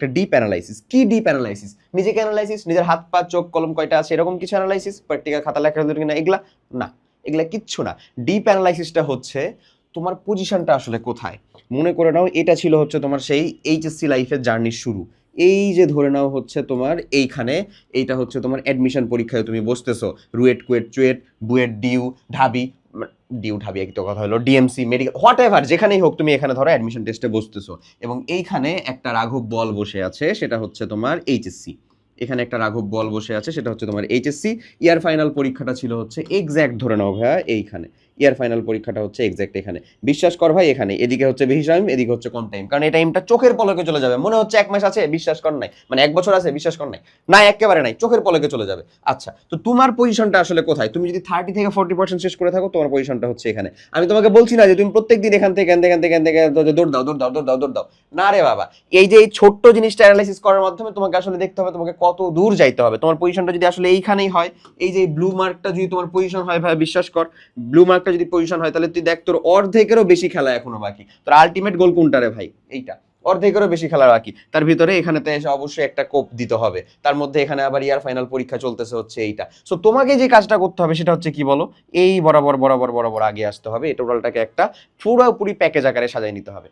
একটা deep analysis. কি deep analysis? নিজেকে অ্যানালাইসিস, নিজের হাত পা চোখ কলম কয়টা আছে এরকম কিছু অ্যানালাইসিস, প্র্যাকটিক্যাল খাতা লেখা কিনা এগুলা না, এগুলা কিচ্ছু না। ডিপ অ্যানালাইসিসটা হচ্ছে তোমার পজিশনটা আসলে কোথায়। মনে করে নাও এটা ছিল হচ্ছে তোমার সেই এইচএসসি লাইফের জার্নির শুরু। এই যে ধরে নাও হচ্ছে তোমার এইখানে, এইটা হচ্ছে তোমার অ্যাডমিশন পরীক্ষায় তুমি বসতেছো, রুয়েট কুয়েট চুয়েট বুয়েট ডিউ ঢাবি, ডিউ ঢাবি একই তো কথা হলো, ডিএমসি মেডিকেল হোয়াট এভার যেখানেই হোক তুমি এখানে ধরো অ্যাডমিশন টেস্টে বসতেছো, এবং এইখানে একটা রাঘব বল বসে আছে সেটা হচ্ছে তোমার এইচএসসি। এখানে একটা রাঘব বল বসে আছে সেটা হচ্ছে তোমার এইচএসসি। ইয়ার ফাইনাল পরীক্ষাটা ছিল হচ্ছে এক্স্যাক্ট ধরে নাও ভাইয়া এইখানে, ইয়ার ফাইনাল পরীক্ষাটা হচ্ছে এক্স্যাক্ট এখানে। বিশ্বাস কর ভাই, এখানে এদিকে হচ্ছে বেশি টাইম, এদিকে হচ্ছে কম টাইম, কারণ এই টাইমটা চোখের পলকে চলে যাবে। মনে হচ্ছে 1 মাস আছে, বিশ্বাস কর নাই, মানে 1 বছর আছে, বিশ্বাস কর নাই, না একেবারে নাই, চোখের পলকে চলে যাবে। আচ্ছা, তো তোমার পজিশনটা আসলে কোথায়? তুমি যদি 30 থেকে 40% শেষ করে থাকো, তোমার পজিশনটা হচ্ছে এখানে। আমি তোমাকে বলছি না যে তুমি প্রত্যেকদিন এখান থেকে দৌড় দাও দৌড় দাও দৌড় দাও দৌড় দাও, না রে বাবা। এই যে এই ছোট্ট জিনিসটা অ্যানালাইসিস করার মাধ্যমে তোমাকে আসলে দেখতে হবে তোমাকে কত দূর যাইতে হবে। তোমার পজিশনটা যদি আসলে এইখানেই হয়, এই যে ব্লু মার্কটা যদি তোমার পজিশন হয় ভাই, বিশ্বাস কর, ব্লু মার্কটা যদি পজিশন হয় তাহলে তুই দেখ তোর অর্ধেকেরও বেশি খেলা এখনো বাকি। তোর আলটিমেট গোল কোনটা রে ভাই? এইটা। অর্ধেকেরও বেশি খেলা বাকি, তার ভিতরে এখানেতে এসে অবশ্যই একটা কোপ দিতে হবে, তার মধ্যে এখানে আবার ইয়ার ফাইনাল পরীক্ষা চলতেছে হচ্ছে এইটা। সো তোমাকে যে কাজটা করতে হবে সেটা হচ্ছে কি বলো, এই বরাবর বরাবর বরাবর আগে আসতে হবে, এই টোটালটাকে একটা পুরোপুরি প্যাকেজ আকারে সাজাই নিতে হবে।